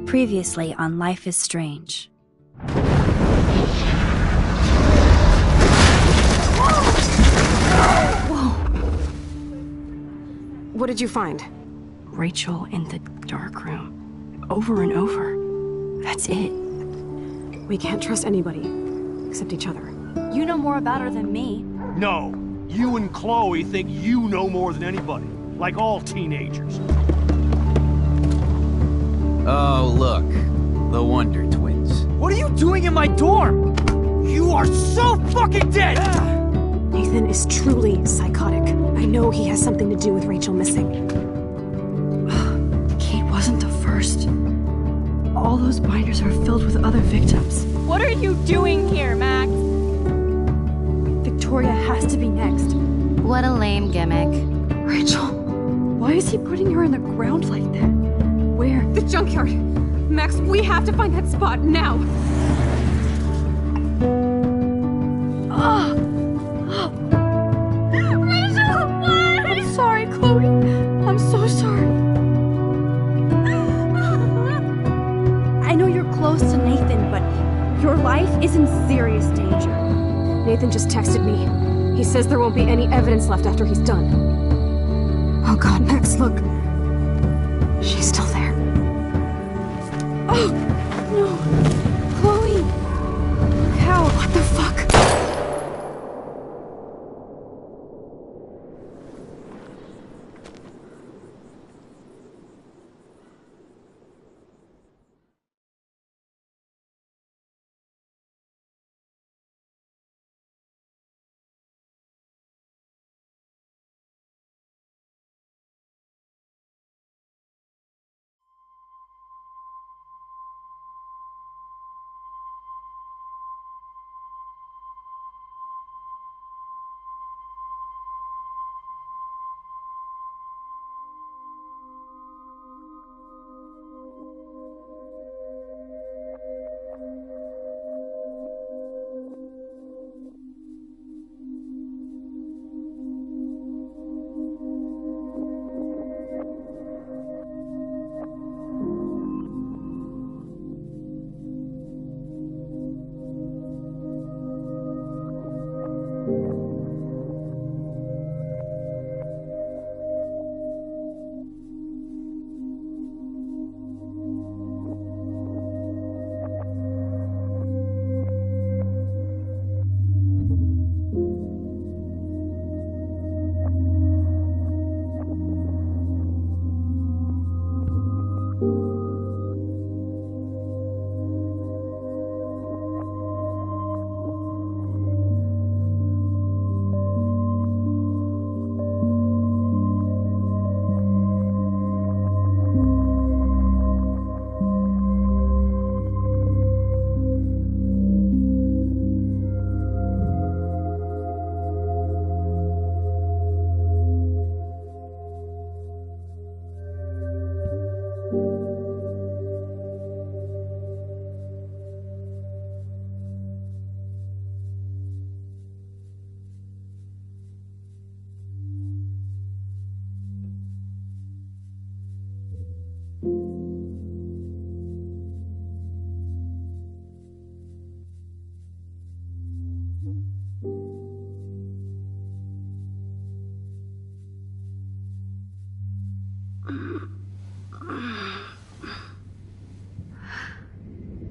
Previously on Life is Strange. Whoa! What did you find? Rachel in the dark room. Over and over. That's it. We can't trust anybody, except each other. You know more about her than me. No. You and Chloe think you know more than anybody. Like all teenagers. Oh, look. The Wonder Twins. What are you doing in my dorm? You are so fucking dead! Nathan is truly psychotic. I know he has something to do with Rachel missing. Kate wasn't the first. All those binders are filled with other victims. What are you doing here, Max? Victoria has to be next. What a lame gimmick. Rachel, why is he putting her in the ground like that? Where? The junkyard! Max, we have to find that spot now! Rachel, what? I'm sorry, Chloe. I'm so sorry. I know you're close to Nathan, but your life is in serious danger. Nathan just texted me. He says there won't be any evidence left after he's done. Oh god, Max, look. She's still there. Oh, no. Chloe. How? What the fuck?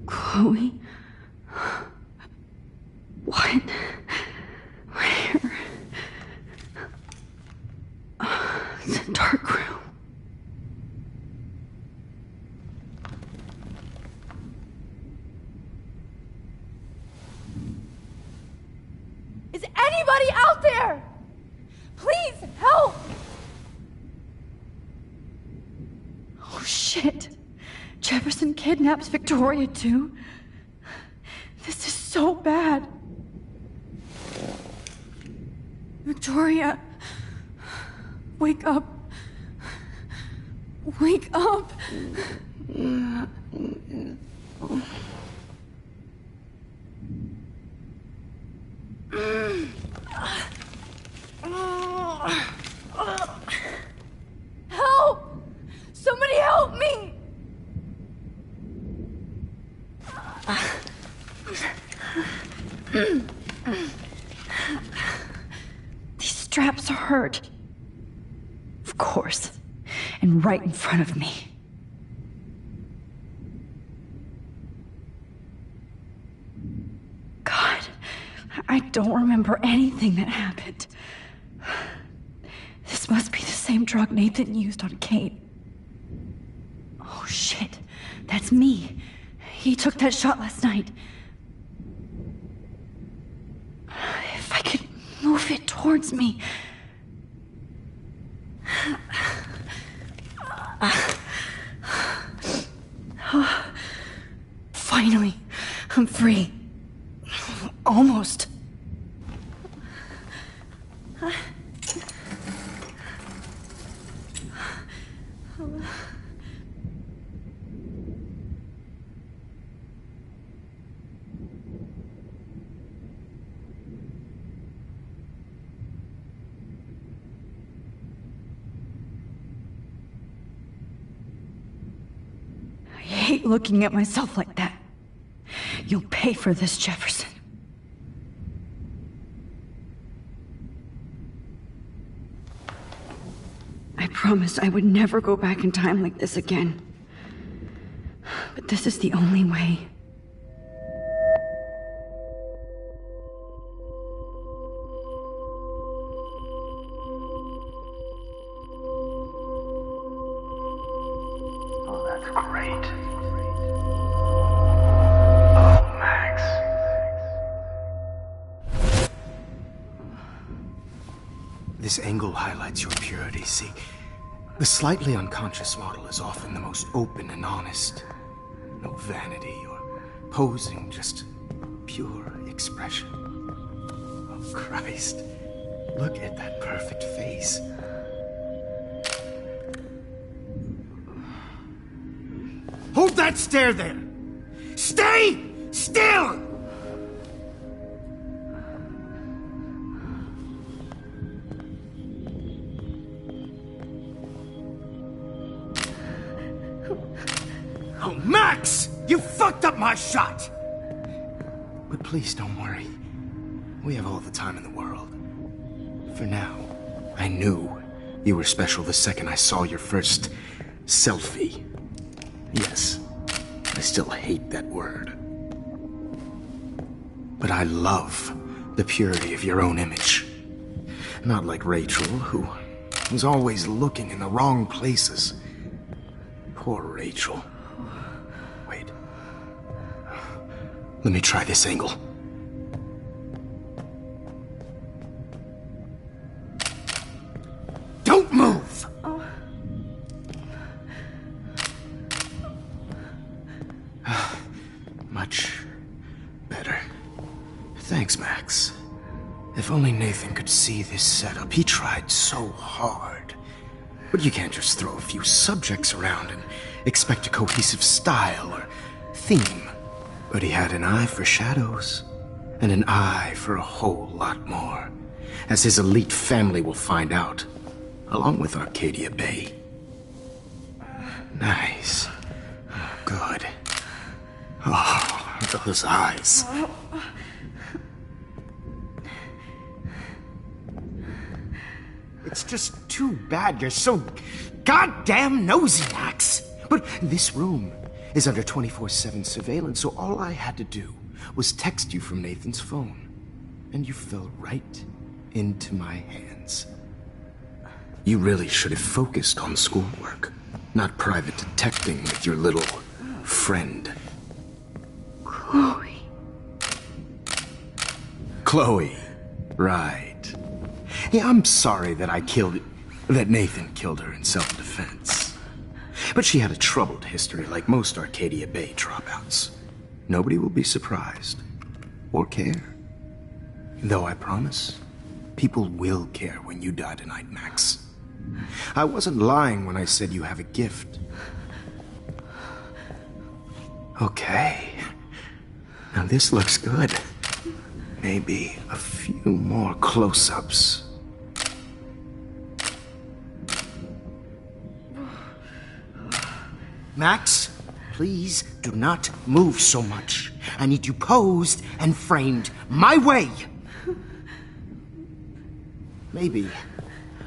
Chloe? What? Where? It's a dark room. Is anybody out there? Please help! Oh shit. Jefferson kidnaps Victoria too? This is so bad. Victoria, wake up. Wake up. Help! Somebody help me! These straps hurt. Of course. And right in front of me. God, I don't remember anything that happened. This must be the same drug Nathan used on Kate. Oh shit, that's me. He took that shot last night. If I could move it towards me. Finally, I'm free. Almost. I hate looking at myself like that. You'll pay for this, Jefferson. I promised I would never go back in time like this again. But this is the only way. Oh, that's great. Oh, Max. This angle highlights your purity, see? The slightly unconscious model is often the most open and honest. No vanity or posing, just pure expression. Oh, Christ. Look at that perfect face. Hold that stare there! Stay still! Oh, Max! You fucked up my shot! But please don't worry. We have all the time in the world. For now, I knew you were special the second I saw your first selfie. Yes, I still hate that word. But I love the purity of your own image. Not like Rachel, who was always looking in the wrong places. Poor Rachel. Wait. Let me try this angle. Don't move! Much better. Thanks, Max. If only Nathan could see this setup. He tried so hard. But you can't just throw a few subjects around and expect a cohesive style or theme. But he had an eye for shadows, and an eye for a whole lot more, as his elite family will find out, along with Arcadia Bay. Nice. Good. Oh, those eyes. It's just too bad you're so goddamn nosy, Max. But this room is under 24/7 surveillance, so all I had to do was text you from Nathan's phone. And you fell right into my hands. You really should have focused on schoolwork, not private detecting with your little friend. Chloe. Chloe. Right. Yeah, I'm sorry that Nathan killed her in self-defense. But she had a troubled history like most Arcadia Bay dropouts. Nobody will be surprised. Or care. Though I promise, people will care when you die tonight, Max. I wasn't lying when I said you have a gift. Okay. Now this looks good. Maybe a few more close-ups. Max, please do not move so much. I need you posed and framed my way. Maybe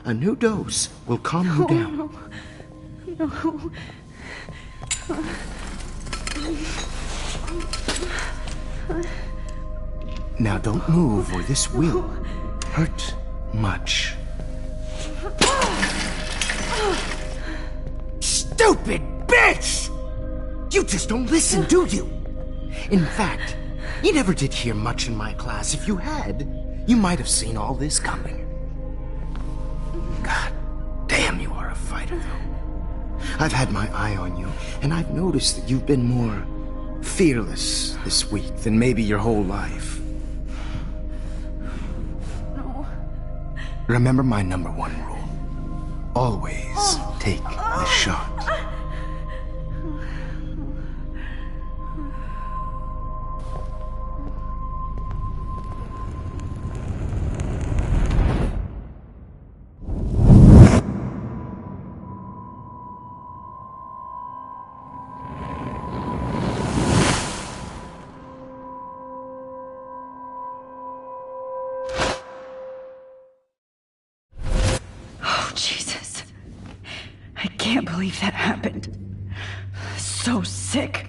a new dose will calm you down. No. Now don't move or this will hurt much. Stupid bitch! You just don't listen, do you? In fact, you never did hear much in my class. If you had, you might have seen all this coming. God damn, you are a fighter, though. I've had my eye on you, and I've noticed that you've been more fearless this week than maybe your whole life. No. Remember my #1 rule. Always take the shot. Jesus. I can't believe that happened. So sick.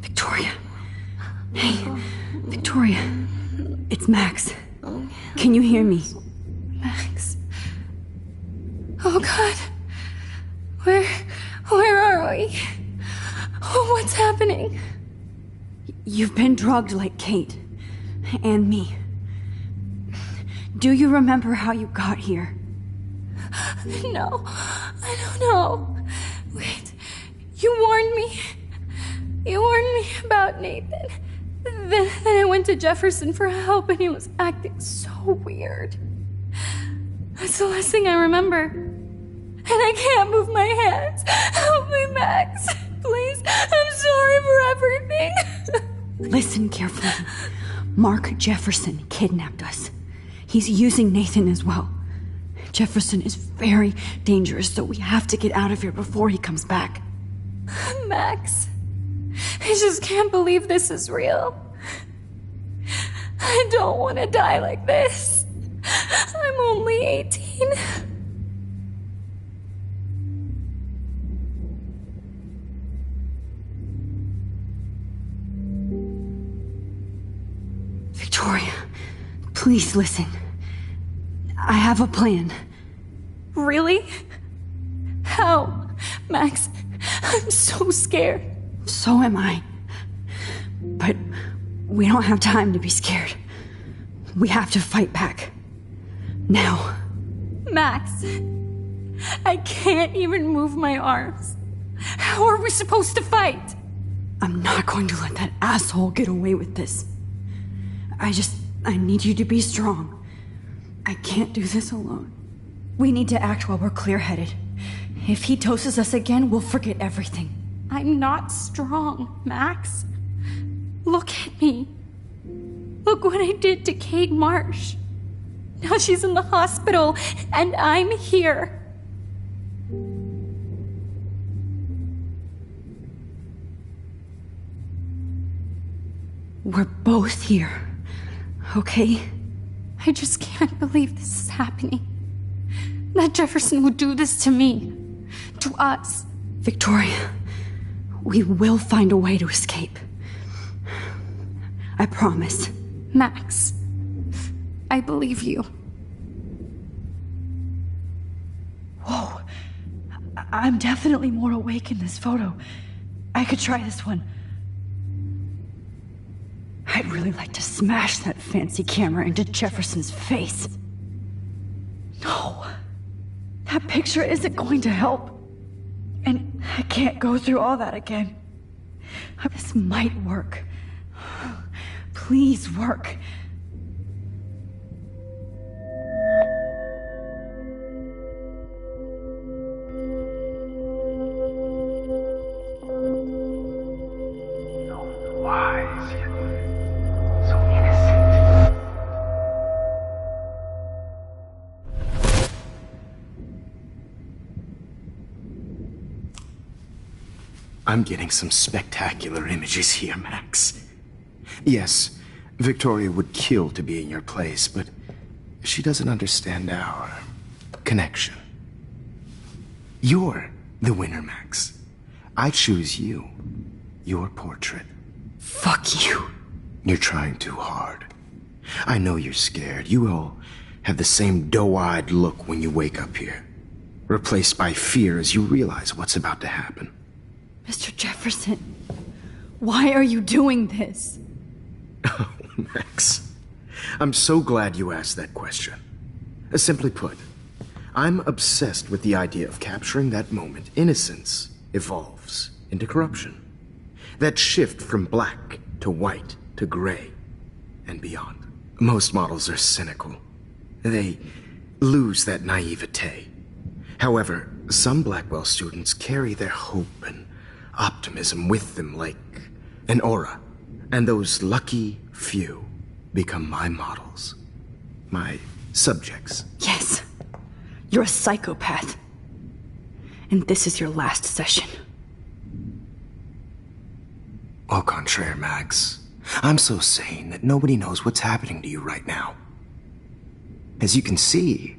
Victoria. Hey, Victoria. It's Max. Can you hear me? Max. Oh God. Where are we? Oh, what's happening? You've been drugged like Kate. And me. Do you remember how you got here? No, I don't know. Wait, you warned me. You warned me about Nathan. Then I went to Jefferson for help and he was acting so weird. That's the last thing I remember. And I can't move my hands. Help me, Max. Please, I'm sorry for everything. Listen carefully. Mark Jefferson kidnapped us. He's using Nathan as well. Jefferson is very dangerous, so we have to get out of here before he comes back. Max, I just can't believe this is real. I don't want to die like this. I'm only 18. Victoria, please listen. I have a plan. Really? How? Max, I'm so scared. So am I. But we don't have time to be scared. We have to fight back. Now. Max, I can't even move my arms. How are we supposed to fight? I'm not going to let that asshole get away with this. I need you to be strong. I can't do this alone. We need to act while we're clear-headed. If he doses us again, we'll forget everything. I'm not strong, Max. Look at me. Look what I did to Kate Marsh. Now she's in the hospital, and I'm here. We're both here, okay? I just can't believe this is happening. That Jefferson would do this to me. To us. Victoria, we will find a way to escape. I promise. Max, I believe you. Whoa. I'm definitely more awake in this photo. I could try this one. I'd really like to smash that fancy camera into Jefferson's face. No. That picture isn't going to help. And I can't go through all that again. This might work. Please work. eyes yet. So innocent. I'm getting some spectacular images here, Max. Yes, Victoria would kill to be in your place, but she doesn't understand our connection. You're the winner, Max. I choose you. Your portrait. Fuck you. You're trying too hard. I know you're scared. You all have the same doe-eyed look when you wake up here, replaced by fear as you realize what's about to happen. Mr. Jefferson, why are you doing this? Oh, Max. I'm so glad you asked that question. Simply put, I'm obsessed with the idea of capturing that moment innocence evolves into corruption. That shift from black to white to gray and beyond. Most models are cynical. They lose that naivete. However, some Blackwell students carry their hope and optimism with them like an aura. And those lucky few become my models. My subjects. Yes. You're a psychopath. And this is your last session. Au contraire, Max. I'm so sane that nobody knows what's happening to you right now. As you can see,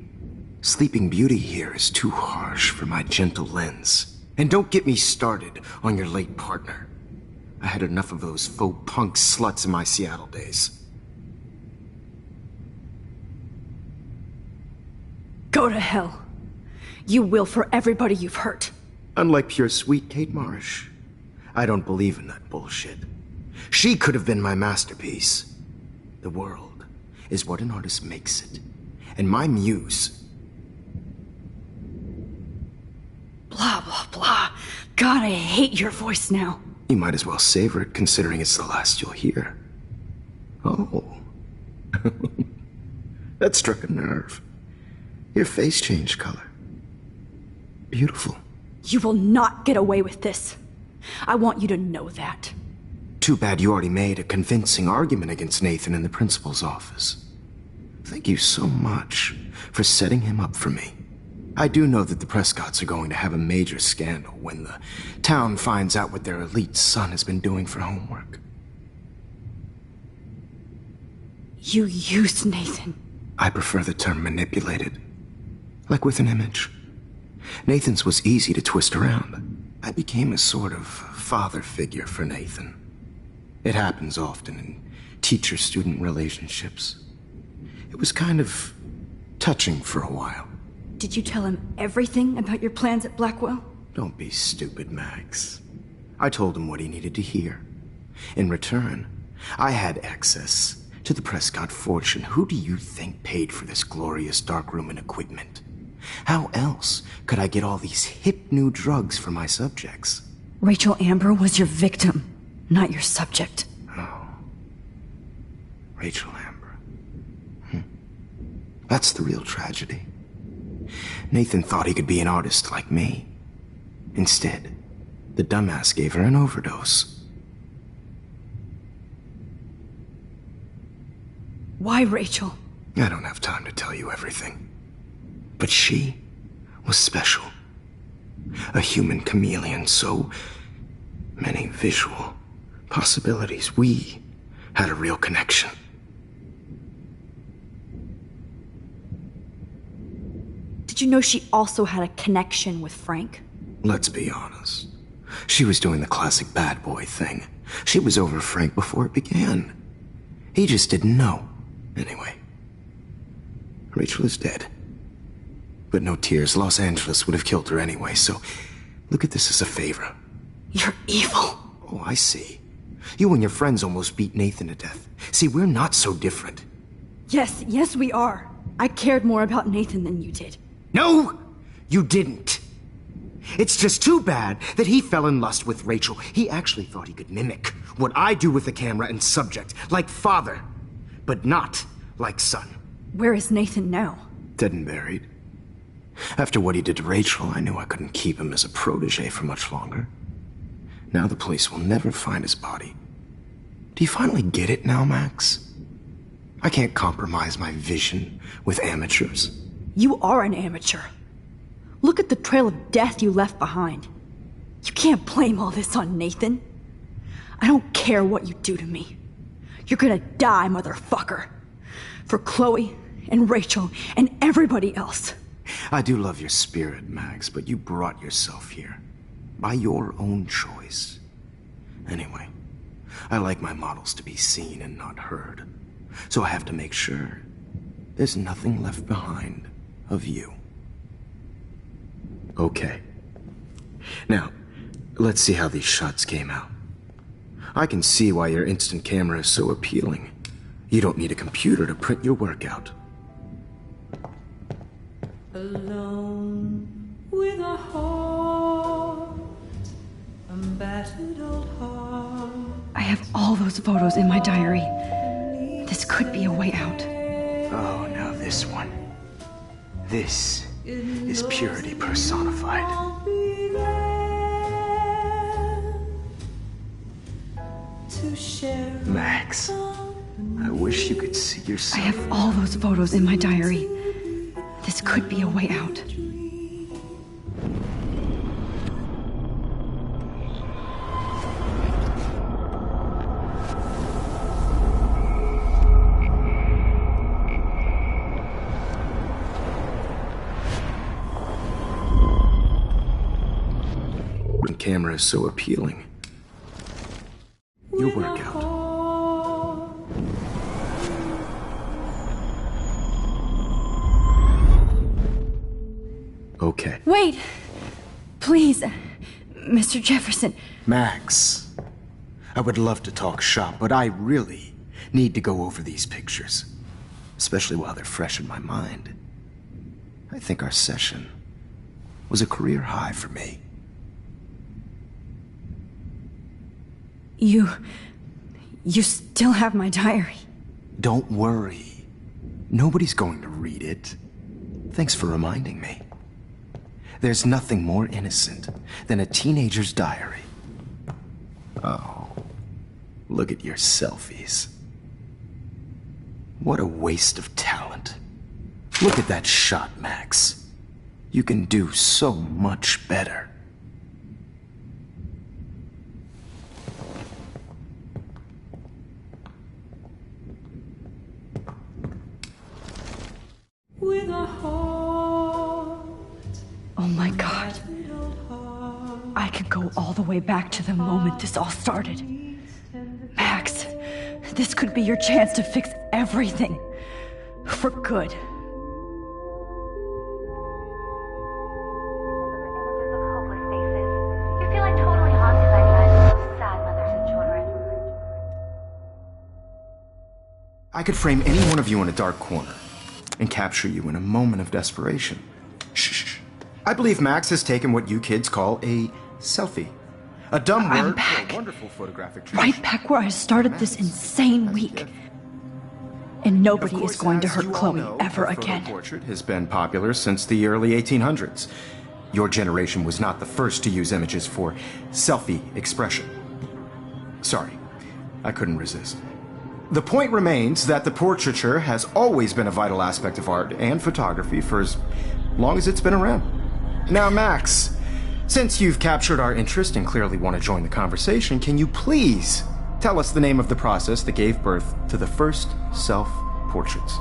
Sleeping Beauty here is too harsh for my gentle lens. And don't get me started on your late partner. I had enough of those faux punk sluts in my Seattle days. Go to hell. You will for everybody you've hurt. Unlike pure sweet Kate Marsh, I don't believe in that bullshit. She could have been my masterpiece. The world is what an artist makes it. And my muse... Blah, blah, blah. God, I hate your voice now. You might as well savor it, considering it's the last you'll hear. Oh. That struck a nerve. Your face changed color. Beautiful. You will not get away with this. I want you to know that. Too bad you already made a convincing argument against Nathan in the principal's office. Thank you so much for setting him up for me. I do know that the Prescotts are going to have a major scandal when the town finds out what their elite son has been doing for homework. You used Nathan. I prefer the term manipulated. Like with an image. Nathan's was easy to twist around. I became a sort of father figure for Nathan. It happens often in teacher-student relationships. It was kind of touching for a while. Did you tell him everything about your plans at Blackwell? Don't be stupid, Max. I told him what he needed to hear. In return, I had access to the Prescott fortune. Who do you think paid for this glorious darkroom and equipment? How else could I get all these hip new drugs for my subjects? Rachel Amber was your victim, not your subject. Oh. Rachel Amber. That's the real tragedy. Nathan thought he could be an artist like me. Instead, the dumbass gave her an overdose. Why Rachel? I don't have time to tell you everything. But she was special. A human chameleon, so many visual possibilities. We had a real connection. Did you know she also had a connection with Frank? Let's be honest. She was doing the classic bad boy thing. She was over Frank before it began. He just didn't know. Anyway, Rachel is dead. But no tears. Los Angeles would have killed her anyway, so look at this as a favor. You're evil. Oh, I see. You and your friends almost beat Nathan to death. See, we're not so different. Yes, we are. I cared more about Nathan than you did. No, you didn't. It's just too bad that he fell in lust with Rachel. He actually thought he could mimic what I do with the camera and subject, like father, but not like son. Where is Nathan now? Dead and buried. After what he did to Rachel, I knew I couldn't keep him as a protege for much longer. Now the police will never find his body. Do you finally get it now, Max? I can't compromise my vision with amateurs. You are an amateur. Look at the trail of death you left behind. You can't blame all this on Nathan. I don't care what you do to me. You're gonna die, motherfucker. For Chloe and Rachel and everybody else. I do love your spirit, Max, but you brought yourself here. By your own choice. Anyway, I like my models to be seen and not heard. So I have to make sure there's nothing left behind of you. Okay. Now, let's see how these shots came out. I can see why your instant camera is so appealing. You don't need a computer to print your work out. Alone with a heart, a battered old heart. I have all those photos in my diary. This could be a way out. Oh, now this one. This is purity personified. I'll be there to share. Max, I wish you could see yourself. I have all those photos in my diary. This could be a way out. The camera is so appealing. Your workout. Okay. Wait! Please, Mr. Jefferson. Max, I would love to talk shop, but I really need to go over these pictures. Especially while they're fresh in my mind. I think our session was a career high for me. You still have my diary. Don't worry. Nobody's going to read it. Thanks for reminding me. There's nothing more innocent than a teenager's diary. Oh, look at your selfies. What a waste of talent. Look at that shot, Max. You can do so much better. With a heart. Oh my God. I could go all the way back to the moment this all started. Max, this could be your chance to fix everything. For good. I could frame any one of you in a dark corner and capture you in a moment of desperation. Shh. I believe Max has taken what you kids call a selfie. A dumb word for a wonderful photographic trick. Right back where I started this insane week. And nobody is going to hurt Chloe ever again. The portrait has been popular since the early 1800s. Your generation was not the first to use images for selfie expression. Sorry, I couldn't resist. The point remains that the portraiture has always been a vital aspect of art and photography for as long as it's been around. Now, Max, since you've captured our interest and clearly want to join the conversation, can you please tell us the name of the process that gave birth to the first self-portraits?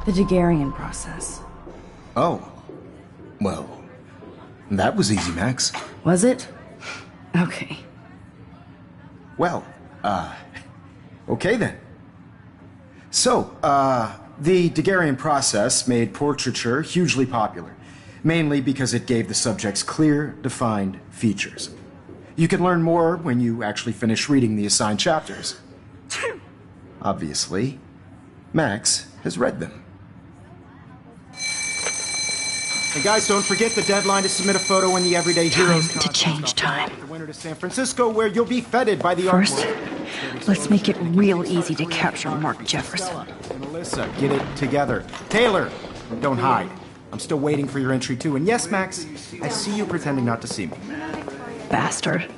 The Daguerrean process. Oh, well, that was easy, Max. Was it? Okay. Well, okay then. So, the Daguerrean process made portraiture hugely popular, mainly because it gave the subjects clear, defined features. You can learn more when you actually finish reading the assigned chapters. Obviously, Max has read them. And guys, don't forget the deadline to submit a photo in the Everyday Heroes Time to change time. The winter to San Francisco, where you'll be feted by the First, artwork. let's make it real easy to capture Mark Jefferson. And Alyssa, get it together. Taylor, don't hide. I'm still waiting for your entry too. And yes, Max, I see you pretending not to see me. Bastard.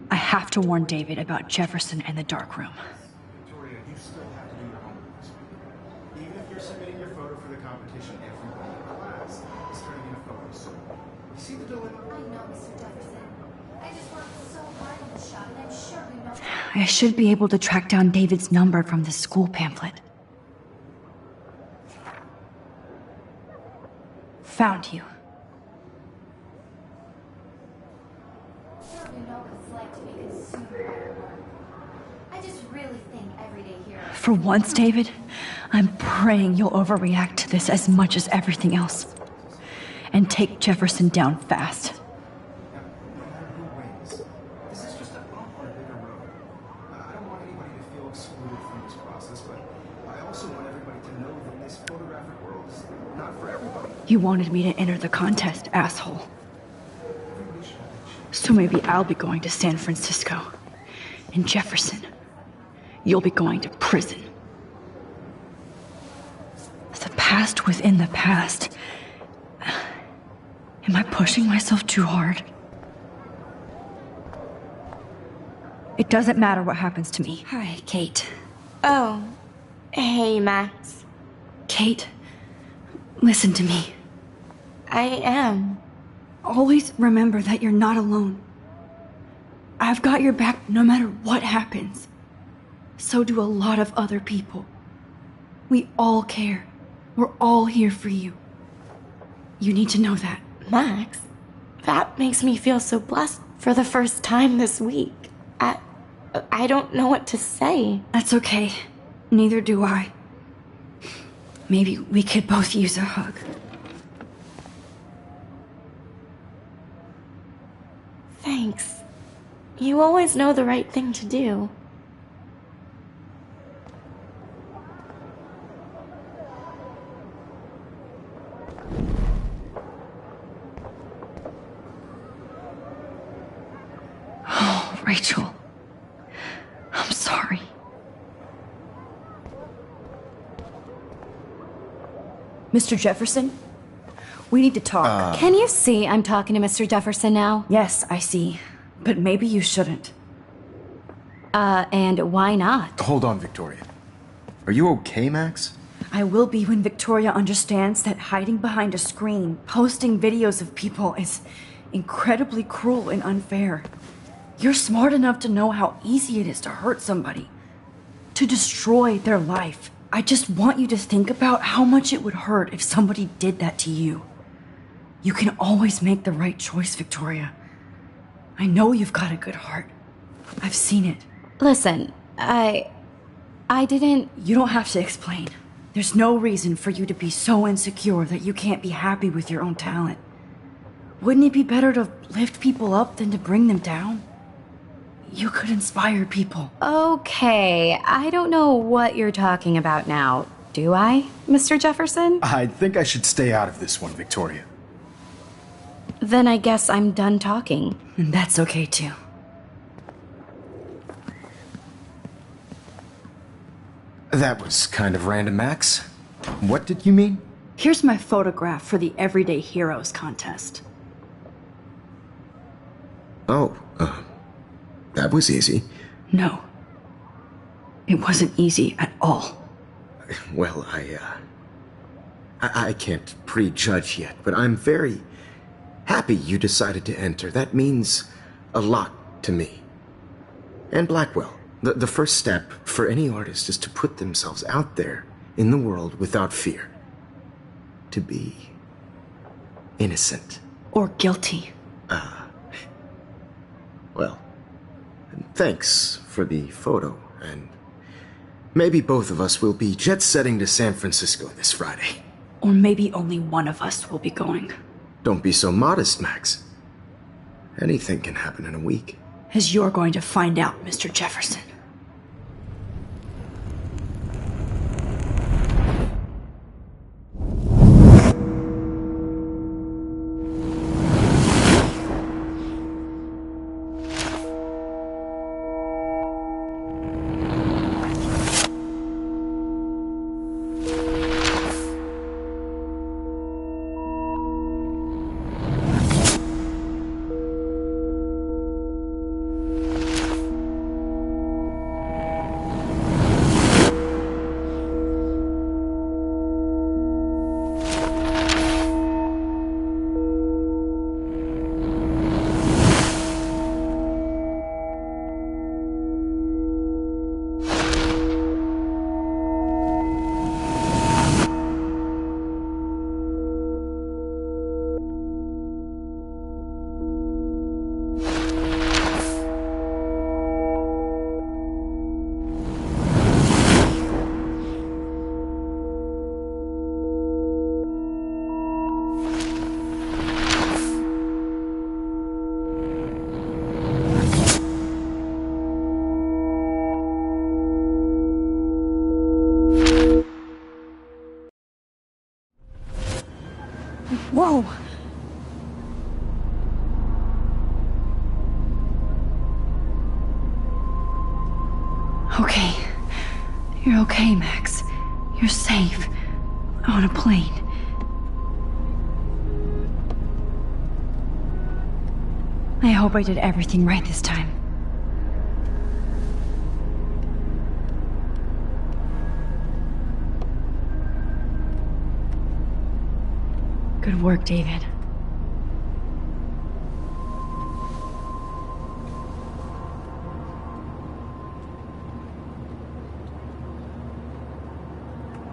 I have to warn David about Jefferson and the dark room. Victoria, you still have to do your homework this week. Even if you're submitting your photo for the competition, everyone in class is turning in a photo. So, you see the dilemma? I know, Mr. Jefferson. I just worked so hard on the shot, and I'm sure we know. I should be able to track down David's number from the school pamphlet. Found you. Sure, we know what it's like to be consumed by our work. I just really think everyday heroes. For once, David, I'm praying you'll overreact to this as much as everything else. And take Jefferson down fast. No matter who wins, this is just a bump on a bigger road. I don't want anybody to feel excluded from this process, but I also want everybody to know that this photographic world is not for everybody. You wanted me to enter the contest, asshole. So maybe I'll be going to San Francisco. And Jefferson, you'll be going to prison. The past within the past. Am I pushing myself too hard? It doesn't matter what happens to me. Hi, Kate. Oh, hey, Max. Kate, listen to me. I am. Always remember that you're not alone. I've got your back no matter what happens. So do a lot of other people. We all care. We're all here for you. You need to know that. Max, that makes me feel so blessed for the first time this week. I don't know what to say. That's okay. Neither do I. Maybe we could both use a hug. Thanks. You always know the right thing to do. Oh, Rachel. I'm sorry. Mr. Jefferson? We need to talk. Can you see I'm talking to Mr. Jefferson now? Yes, I see. But maybe you shouldn't. And why not? Hold on, Victoria. Are you okay, Max? I will be when Victoria understands that hiding behind a screen, posting videos of people is incredibly cruel and unfair. You're smart enough to know how easy it is to hurt somebody, to destroy their life. I just want you to think about how much it would hurt if somebody did that to you. You can always make the right choice, Victoria. I know you've got a good heart. I've seen it. Listen, I didn't... You don't have to explain. There's no reason for you to be so insecure that you can't be happy with your own talent. Wouldn't it be better to lift people up than to bring them down? You could inspire people. Okay, I don't know what you're talking about now. Do I, Mr. Jefferson? I think I should stay out of this one, Victoria. Then I guess I'm done talking. And that's okay too. That was kind of random, Max. What did you mean? Here's my photograph for the Everyday Heroes contest. Oh, that was easy. No. It wasn't easy at all. Well, I can't prejudge yet, but I'm very happy you decided to enter. That means a lot to me. And Blackwell. The first step for any artist is to put themselves out there in the world without fear. To be innocent. Or guilty. Well, thanks for the photo, and maybe both of us will be jet-setting to San Francisco this Friday. Or maybe only one of us will be going. Don't be so modest, Max. Anything can happen in a week. As you're going to find out, Mr. Jefferson. Okay. You're okay, Max. You're safe. On a plane. I hope I did everything right this time. Good work, David.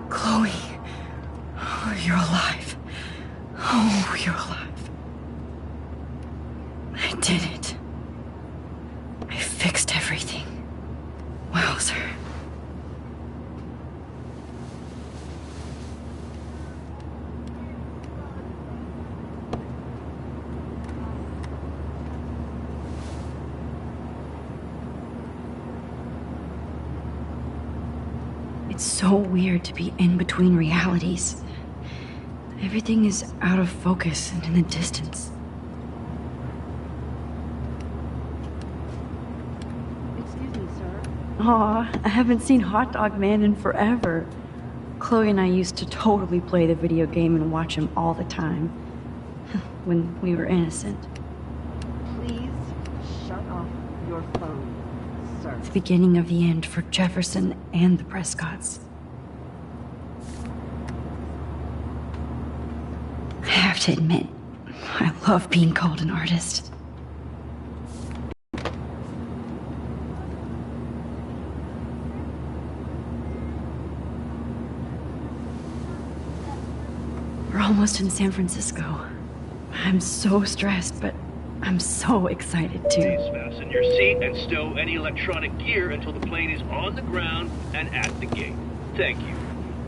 Chloe. Oh, you're alive. Oh, you're alive. I did it. I fixed everything. Wowzer. It's so weird to be in between realities. Everything is out of focus and in the distance. Excuse me, sir. Aw, I haven't seen Hot Dog Man in forever. Chloe and I used to totally play the video game and watch him all the time. When we were innocent. Please shut off your phone, sir. The beginning of the end for Jefferson and the Prescotts. I have to admit, I love being called an artist. We're almost in San Francisco. I'm so stressed, but I'm so excited too. Please fasten your seat and stow any electronic gear until the plane is on the ground and at the gate. Thank you.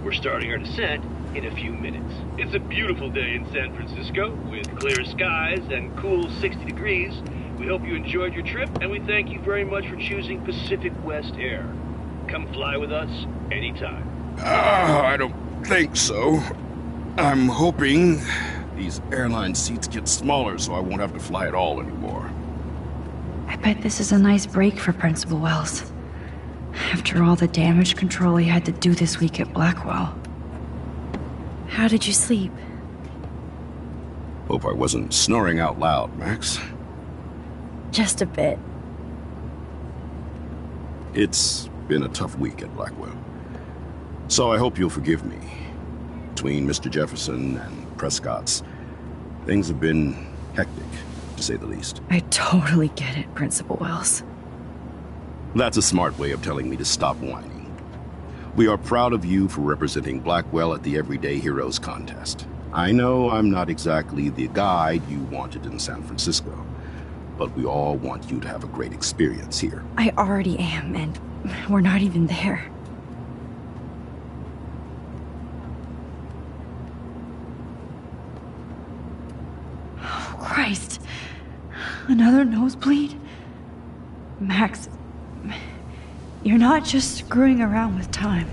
We're starting our descent in a few minutes. It's a beautiful day in San Francisco with clear skies and cool 60 degrees. We hope you enjoyed your trip, and we thank you very much for choosing Pacific West Air. Come fly with us anytime. I don't think so. I'm hoping these airline seats get smaller so I won't have to fly at all anymore. I bet this is a nice break for Principal Wells. After all the damage control he had to do this week at Blackwell. How did you sleep? Hope I wasn't snoring out loud, Max. Just a bit. It's been a tough week at Blackwell. So I hope you'll forgive me. Between Mr. Jefferson and Prescott's, things have been hectic, to say the least. I totally get it, Principal Wells. That's a smart way of telling me to stop whining. We are proud of you for representing Blackwell at the Everyday Heroes contest. I know I'm not exactly the guide you wanted in San Francisco, but we all want you to have a great experience here. I already am, and we're not even there. Oh, Christ. Another nosebleed? Max, you're not just screwing around with time.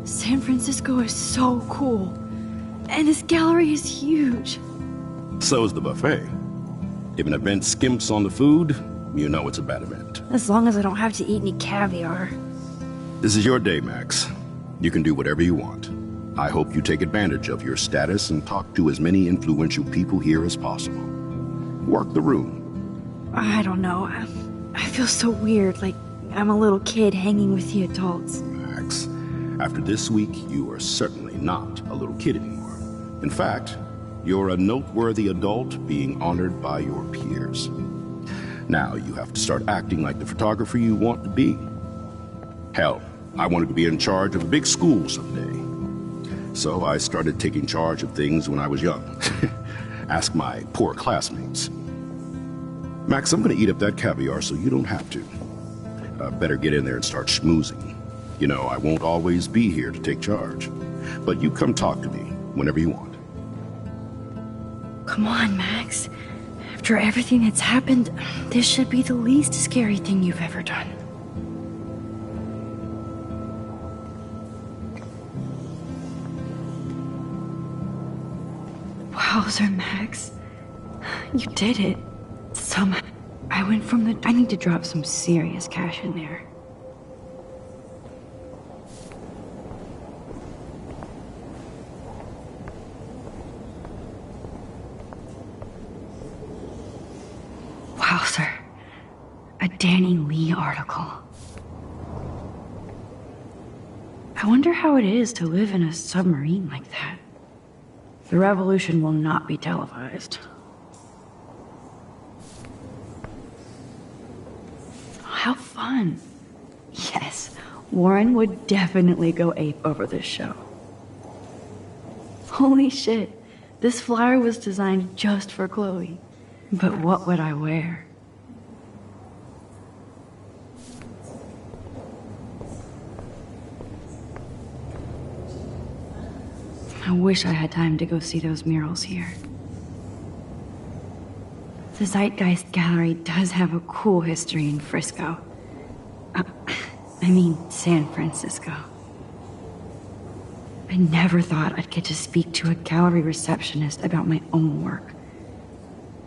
San Francisco is so cool. And this gallery is huge. So is the buffet. If an event skimps on the food, you know it's a bad event. As long as I don't have to eat any caviar. This is your day, Max. You can do whatever you want. I hope you take advantage of your status and talk to as many influential people here as possible. Work the room. I don't know. I feel so weird, like I'm a little kid hanging with the adults. Max, after this week, you are certainly not a little kid anymore. In fact, you're a noteworthy adult being honored by your peers. Now you have to start acting like the photographer you want to be. Hell, I wanted to be in charge of a big school someday. So I started taking charge of things when I was young. Ask my poor classmates. Max, I'm gonna eat up that caviar so you don't have to. Better get in there and start schmoozing. You know, I won't always be here to take charge. But you come talk to me whenever you want. Come on, Max. After everything that's happened, this should be the least scary thing you've ever done. Wowzer, Max. You did it. Somehow. I went from the... I need to drop some serious cash in there. Wowzer. A Danny Lee article. I wonder how it is to live in a submarine like that. The revolution will not be televised. How fun. Yes, Warren would definitely go ape over this show. Holy shit, this flyer was designed just for Chloe. But what would I wear? I wish I had time to go see those murals here. The Zeitgeist Gallery does have a cool history in Frisco. San Francisco. I never thought I'd get to speak to a gallery receptionist about my own work.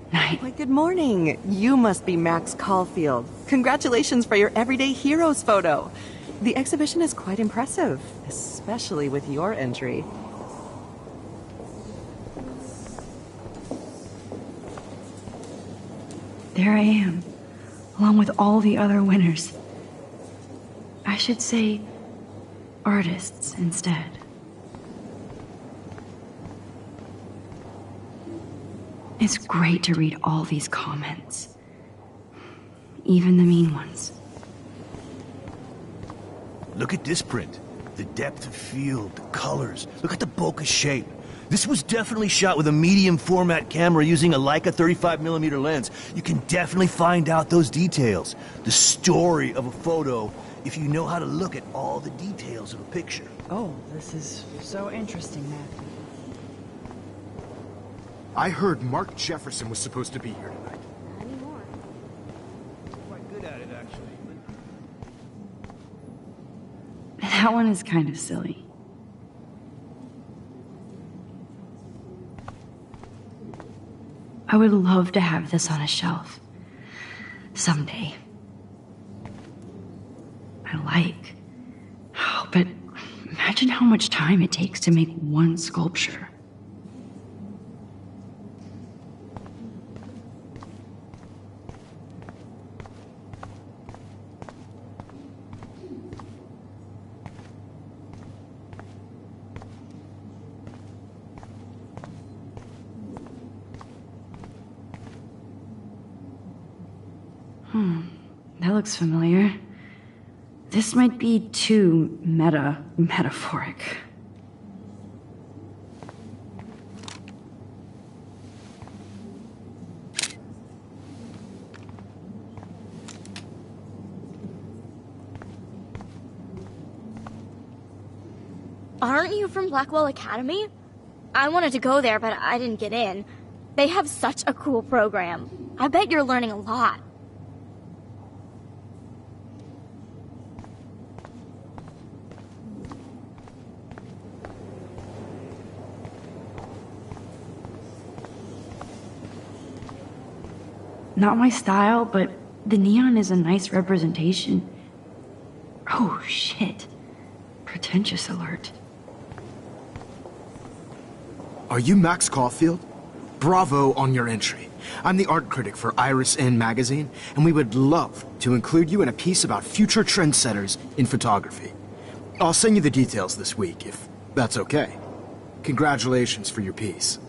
Why, good morning. You must be Max Caulfield. Congratulations for your Everyday Heroes photo. The exhibition is quite impressive, especially with your entry. There I am, along with all the other winners. I should say, artists instead. It's great to read all these comments. Even the mean ones. Look at this print. The depth of field, the colors. Look at the bokeh shape. This was definitely shot with a medium format camera using a Leica 35mm lens. You can definitely find out those details. The story of a photo if you know how to look at all the details of a picture. Oh, this is so interesting, Matthew. I heard Mark Jefferson was supposed to be here tonight. Not anymore. Quite good at it, actually. That one is kind of silly. I would love to have this on a shelf. Someday. But imagine how much time it takes to make one sculpture. That looks familiar. This might be too metaphoric. Aren't you from Blackwell Academy? I wanted to go there, but I didn't get in. They have such a cool program. I bet you're learning a lot. Not my style, but the neon is a nice representation. Oh, shit. Pretentious alert. Are you Max Caulfield? Bravo on your entry. I'm the art critic for Iris N magazine, and we would love to include you in a piece about future trendsetters in photography. I'll send you the details this week, if that's okay. Congratulations for your piece.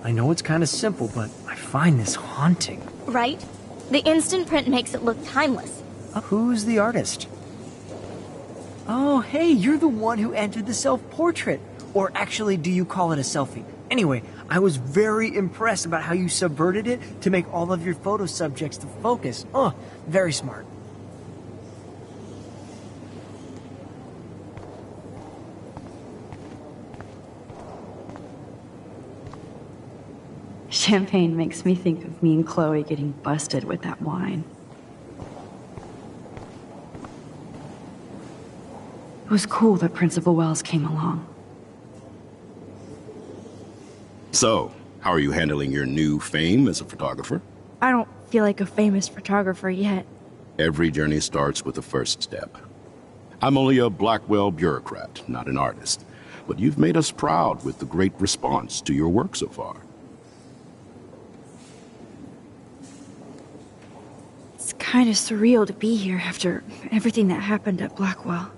I know it's kind of simple, but I find this haunting. Right? The instant print makes it look timeless. Who's the artist? Oh, hey, you're the one who entered the self-portrait. Or actually, do you call it a selfie? Anyway, I was very impressed about how you subverted it to make all of your photo subjects the focus. Oh, very smart. Champagne makes me think of me and Chloe getting busted with that wine. It was cool that Principal Wells came along. So, how are you handling your new fame as a photographer? I don't feel like a famous photographer yet. Every journey starts with the first step. I'm only a Blackwell bureaucrat, not an artist. But you've made us proud with the great response to your work so far. It's kind of surreal to be here after everything that happened at Blackwell.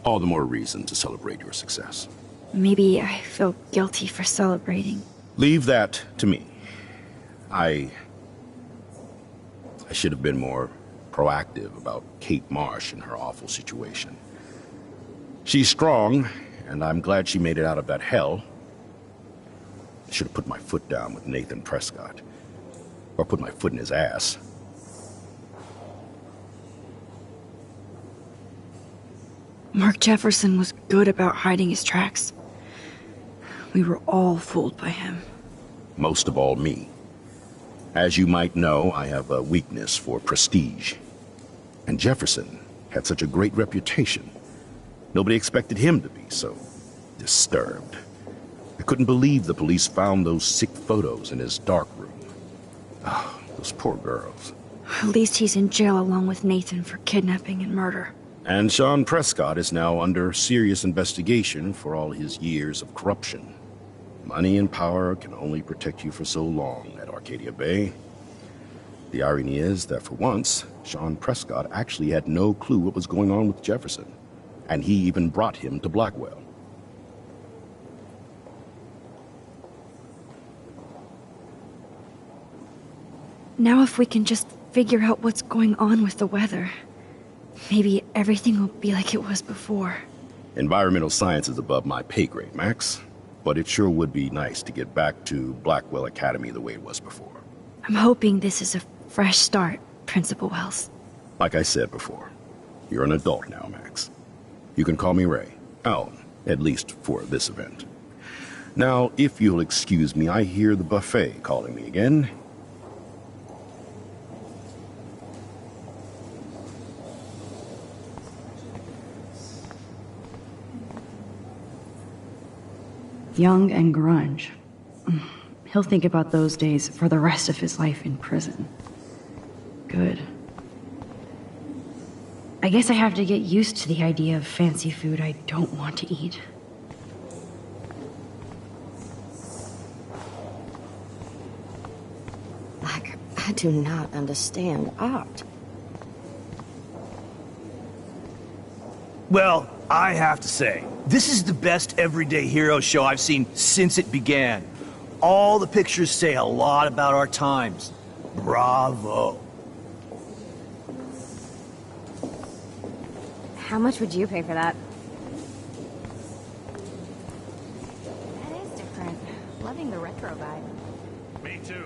All the more reason to celebrate your success. Maybe I feel guilty for celebrating. Leave that to me. I should have been more proactive about Kate Marsh and her awful situation. She's strong, and I'm glad she made it out of that hell. I should have put my foot down with Nathan Prescott. Or put my foot in his ass. Mark Jefferson was good about hiding his tracks. We were all fooled by him. Most of all, me. As you might know, I have a weakness for prestige. And Jefferson had such a great reputation. Nobody expected him to be so disturbed. I couldn't believe the police found those sick photos in his dark room. Oh, those poor girls. At least he's in jail along with Nathan for kidnapping and murder. And Sean Prescott is now under serious investigation for all his years of corruption. Money and power can only protect you for so long at Arcadia Bay. The irony is that for once, Sean Prescott actually had no clue what was going on with Jefferson. And he even brought him to Blackwell. Now if we can just figure out what's going on with the weather, maybe everything will be like it was before. Environmental science is above my pay grade, Max. But it sure would be nice to get back to Blackwell Academy the way it was before. I'm hoping this is a fresh start, Principal Wells. Like I said before, you're an adult now, Max. You can call me Ray. Oh, at least for this event. Now, if you'll excuse me, I hear the buffet calling me again. Young and grunge. He'll think about those days for the rest of his life in prison. Good. I guess I have to get used to the idea of fancy food I don't want to eat. I do not understand art. Well, I have to say, this is the best everyday hero show I've seen since it began. All the pictures say a lot about our times. Bravo. How much would you pay for that? That is different. Loving the retro vibe. Me too.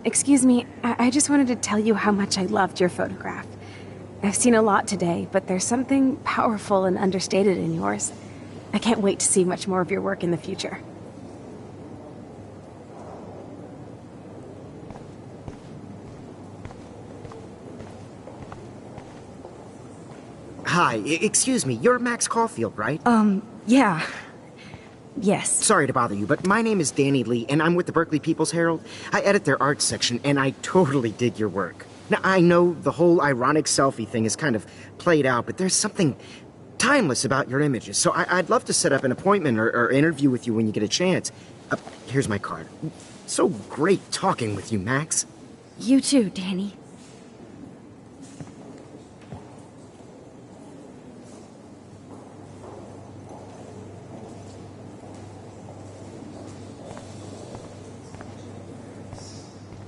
Excuse me, I just wanted to tell you how much I loved your photograph. I've seen a lot today, but there's something powerful and understated in yours. I can't wait to see much more of your work in the future. Hi, excuse me, you're Max Caulfield, right? Yeah. Yes. Sorry to bother you, but my name is Danny Lee, and I'm with the Berkeley People's Herald. I edit their arts section, and I totally dig your work. Now, I know the whole ironic selfie thing is kind of played out, but there's something timeless about your images, so I'd love to set up an appointment or interview with you when you get a chance. Here's my card. So great talking with you, Max. You too, Danny.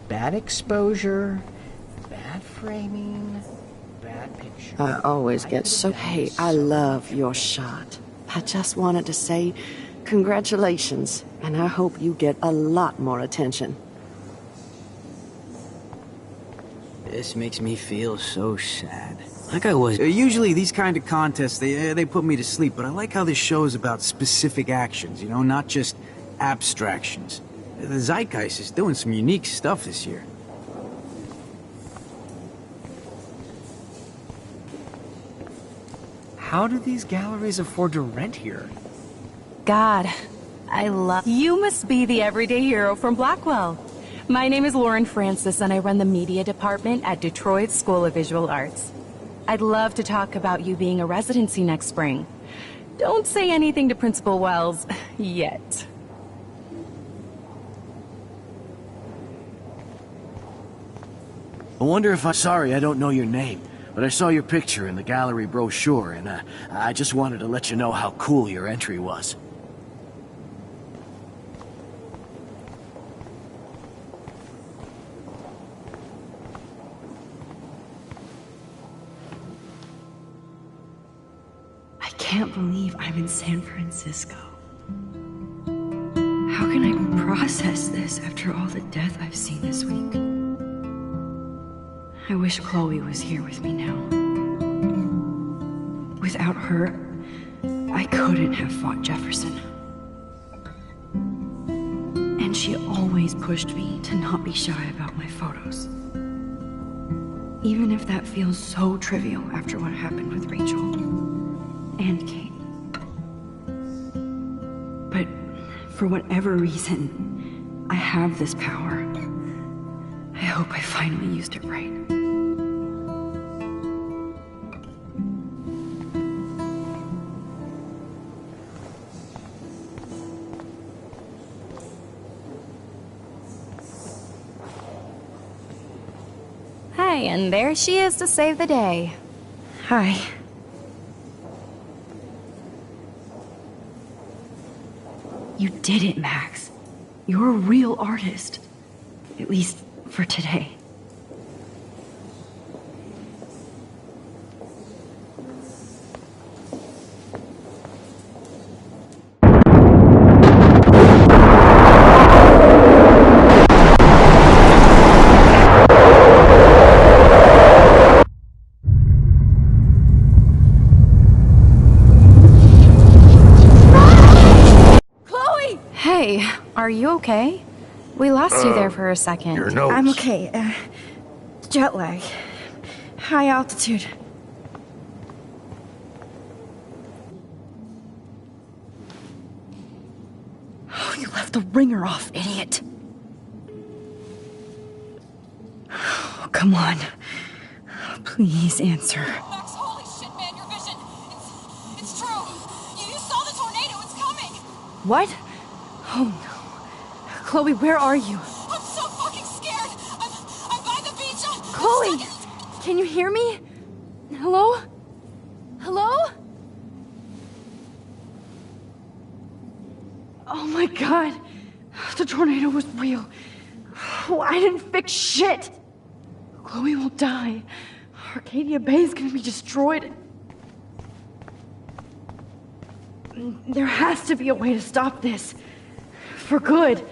Bad exposure, bad framing, bad picture. I always get so... Hey, I love your shot. I just wanted to say congratulations, and I hope you get a lot more attention. This makes me feel so sad. Like I was... Usually these kind of contests, they put me to sleep, but I like how this show's about specific actions, you know, not just abstractions. The Zeitgeist is doing some unique stuff this year. How do these galleries afford to rent here? God, I love... You must be the everyday hero from Blackwell. My name is Lauren Francis, and I run the media department at Detroit's School of Visual Arts. I'd love to talk about you being a residency next spring. Don't say anything to Principal Wells yet. I wonder if sorry I don't know your name, but I saw your picture in the gallery brochure, and I just wanted to let you know how cool your entry was. I can't believe I'm in San Francisco. How can I process this after all the death I've seen this week? I wish Chloe was here with me now. Without her, I couldn't have fought Jefferson. And she always pushed me to not be shy about my photos. Even if that feels so trivial after what happened with Rachel and Kate. But for whatever reason, I have this power. I hope I finally used it right. Hi, and there she is to save the day. Hi. You did it, Max. You're a real artist. At least for today. Hey, are you okay? We lost you there for a second. Your nose. I'm okay. Jet lag. High altitude. Oh, you left the ringer off, idiot. Oh, come on. Please answer. Max, holy shit, man, your vision. It's true. You saw the tornado. It's coming. What? Oh no. Chloe, where are you? I'm so fucking scared. I'm by the beach. Chloe! Can you hear me? Hello? Hello? Oh my god. The tornado was real. Oh, I didn't fix shit. Chloe will die. Arcadia Bay is gonna be destroyed. There has to be a way to stop this. For good.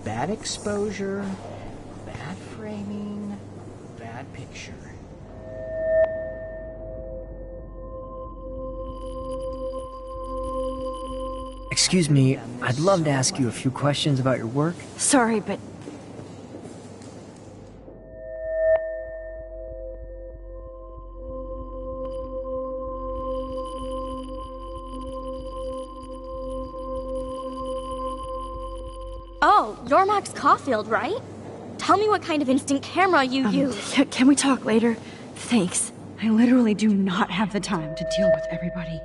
Bad exposure, bad framing, bad picture. Excuse me, I'd love to ask you a few questions about your work. Sorry, but... Oh, you're Max Caulfield, right? Tell me what kind of instant camera you use. Can we talk later? Thanks. I literally do not have the time to deal with everybody.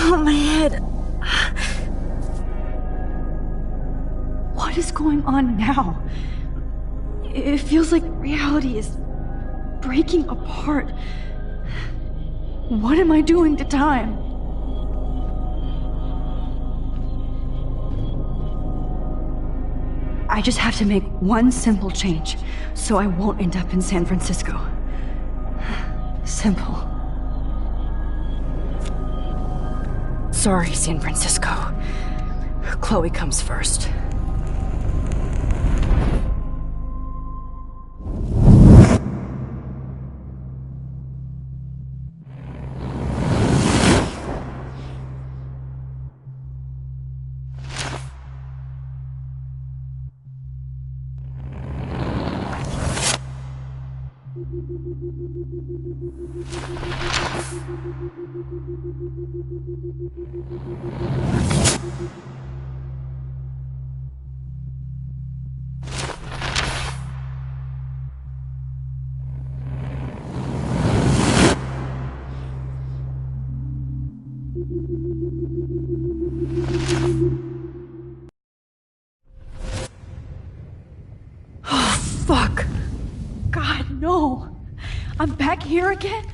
Oh, my head. What is going on now? It feels like reality is breaking apart. What am I doing to time? I just have to make one simple change, so I won't end up in San Francisco. Simple. Sorry, San Francisco. Chloe comes first. Fuck! God, no! I'm back here again?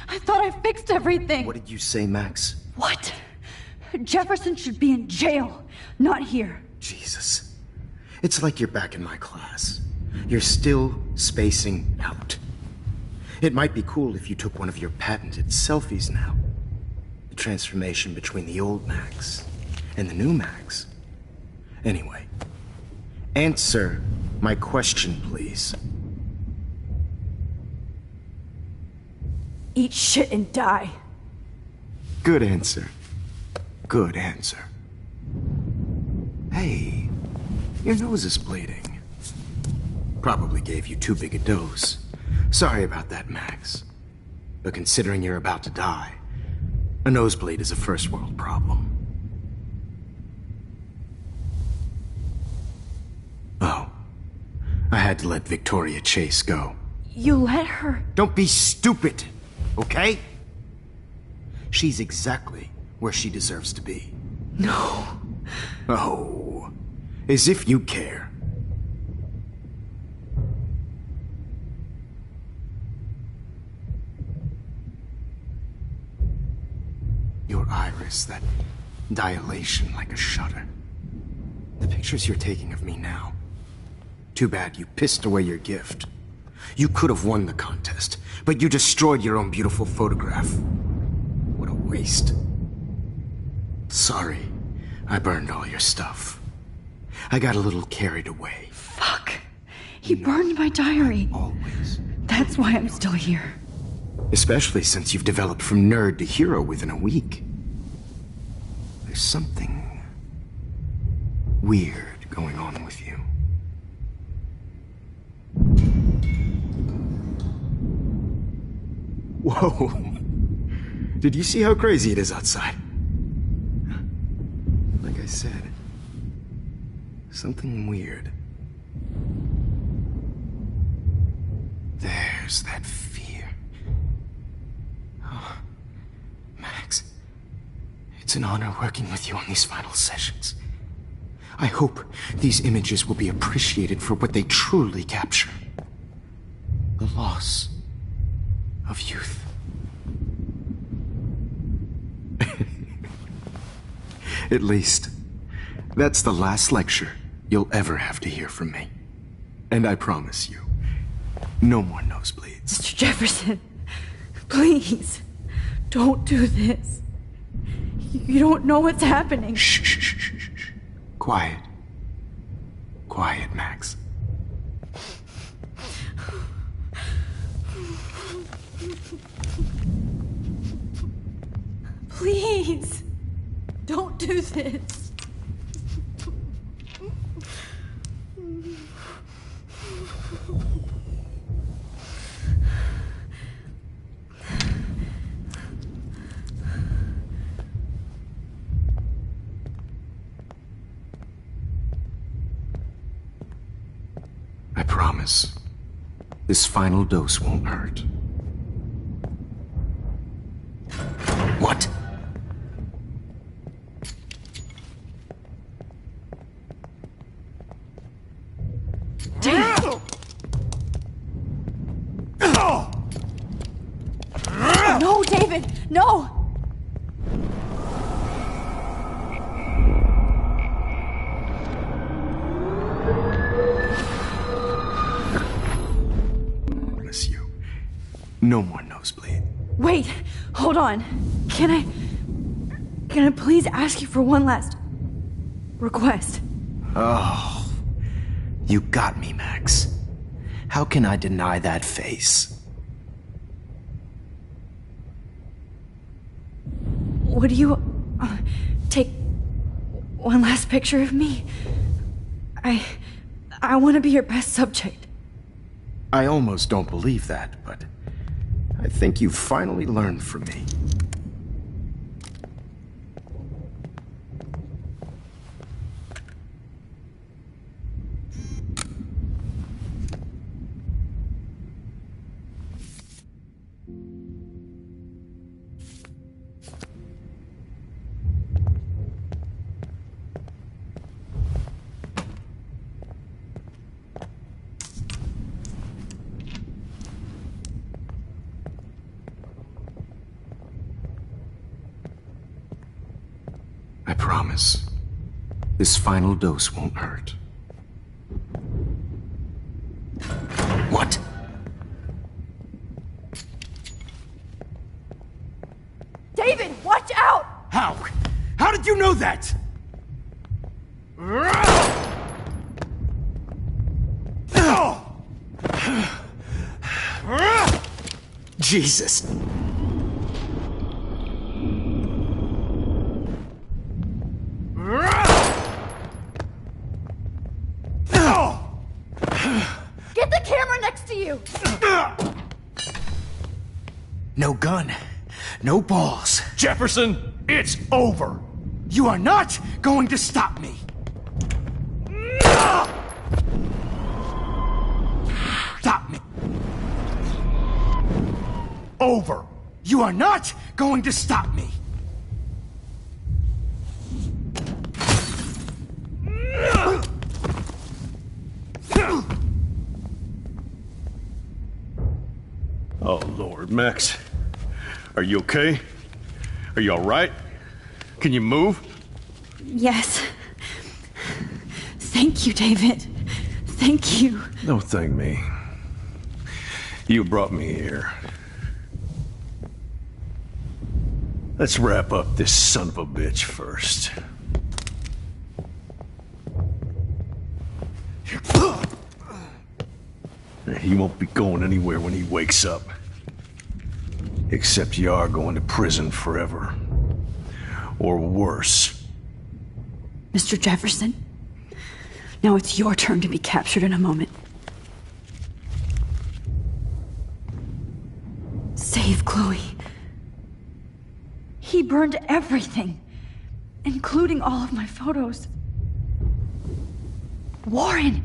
I thought I fixed everything! What did you say, Max? What? Jefferson should be in jail, not here. Jesus. It's like you're back in my class. You're still spacing out. It might be cool if you took one of your patented selfies now. The transformation between the old Max and the new Max. Anyway, answer my question, please. Eat shit and die. Good answer. Good answer. Hey, your nose is bleeding. Probably gave you too big a dose. Sorry about that, Max. But considering you're about to die, a nosebleed is a first world problem. Oh. I had to let Victoria Chase go. You let her? Don't be stupid, okay? She's exactly where she deserves to be. No. Oh, as if you care. Your iris, that dilation like a shutter. The pictures you're taking of me now. Too bad you pissed away your gift. You could have won the contest, but you destroyed your own beautiful photograph. What a waste. Sorry, I burned all your stuff. I got a little carried away. Fuck. He burned my diary. Always. That's why I'm still here. Especially since you've developed from nerd to hero within a week. There's something weird going on with you. Whoa. Did you see how crazy it is outside? Like I said, something weird. There's that fear. Oh, Max, it's an honor working with you on these final sessions. I hope these images will be appreciated for what they truly capture. The loss of youth. At least, that's the last lecture you'll ever have to hear from me. And I promise you, no more nosebleeds. Mr. Jefferson, please, don't do this. You don't know what's happening. Shh, shh, shh, shh, shh. Quiet. Quiet, Max. Please, don't do this. I promise, this final dose won't hurt. What? No, David, no! Miss you. No more nosebleed. Wait, hold on. Can I please ask you for one last request? Oh, you got me, Max. How can I deny that face? Would you take one last picture of me? I want to be your best subject. I almost don't believe that, but I think you've finally learned from me. I promise, this final dose won't hurt. What? David, watch out! How? How did you know that? Jesus. Get the camera next to you! No gun, no balls. Jefferson, it's over. You are not going to stop me. Stop me. Over. You are not going to stop me. Oh, Lord, Max. Are you okay? Are you all right? Can you move? Yes. Thank you, David. Thank you. Don't thank me. You brought me here. Let's wrap up this son of a bitch first. He won't be going anywhere when he wakes up. Except you are going to prison forever. Or worse. Mr. Jefferson, now it's your turn to be captured in a moment. Save Chloe. He burned everything, including all of my photos. Warren!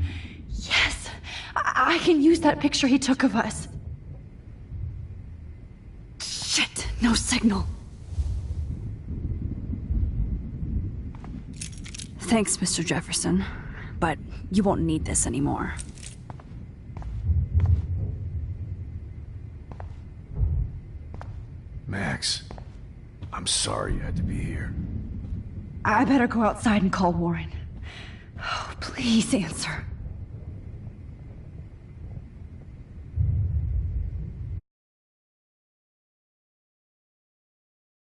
Yes! I can use that picture he took of us. Shit, no signal. Thanks, Mr. Jefferson, but you won't need this anymore. Max, I'm sorry you had to be here. I better go outside and call Warren. Oh, please answer.